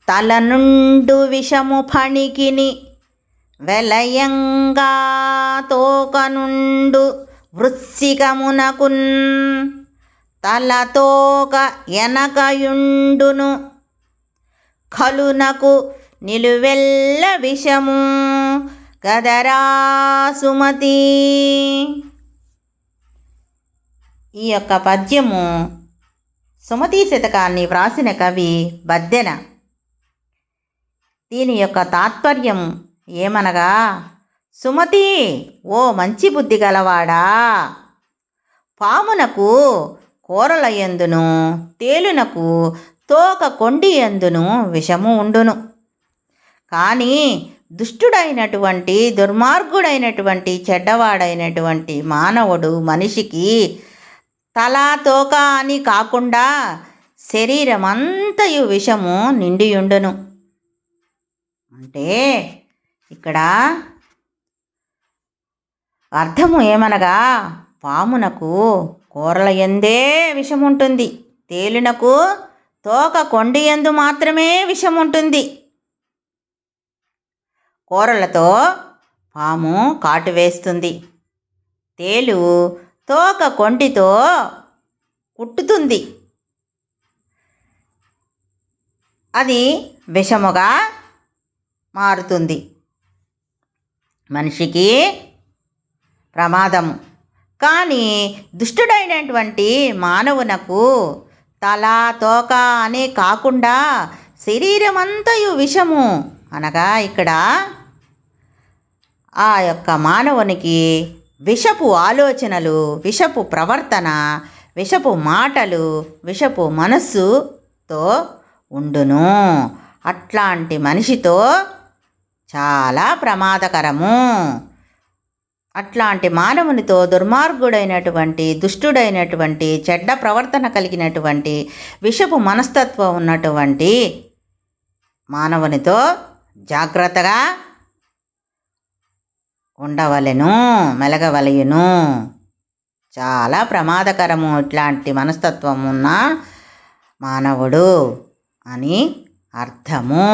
తల నుండు విషము ఫణికిని వెలయంగా తోక నుండు వృశ్చికమునకున్ తలతోక ఎనకయుండును కలునకు నిలువెల్ల విషము గదరా సుమతి. ఈ యొక్క పద్యము సుమతీ శతకాన్ని వ్రాసిన కవి బద్దెన. దీని యొక్క తాత్పర్యం ఏమనగా, సుమతి ఓ మంచి బుద్ధి గలవాడా, పామునకు కూరల యందును తేలునకు తోక కొండి యందును విషము ఉండును. కానీ దుష్టుడైనటువంటి దుర్మార్గుడైనటువంటి చెడ్డవాడైనటువంటి మానవుడు మనిషికి తల తోక అని కాకుండా శరీరమంతయు విషము నిండియుండును. అంటే ఇక్కడ అర్థము ఏమనగా, పామునకు కూరల యందే విషముంటుంది, తేలునకు తోక కొండి యందు మాత్రమే విషముంటుంది. కూరలతో పాము కాటు వేస్తుంది, తేలు తోక కొంటితో కుట్టుతుంది, అది విషముగా మారుతుంది, మనిషికి ప్రమాదము. కానీ దుష్టుడైనటువంటి మానవునకు తల తోక అనే కాకుండా శరీరమంతయు విషము అనగా ఇక్కడ ఆ యొక్క మానవునికి విషపు ఆలోచనలు, విషపు ప్రవర్తన, విషపు మాటలు, విషపు మనస్సుతో ఉండును. అట్లాంటి మనిషితో చాలా ప్రమాదకరము. అట్లాంటి మానవునితో దుర్మార్గుడైనటువంటి దుష్టుడైనటువంటి చెడ్డ ప్రవర్తన కలిగినటువంటి విషపు మనస్తత్వం ఉన్నటువంటి మానవునితో జాగ్రత్తగా ఉండవలెను, మెలగవలయును. చాలా ప్రమాదకరము ఇట్లాంటి మనస్తత్వం ఉన్న మానవుడు అని అర్థము.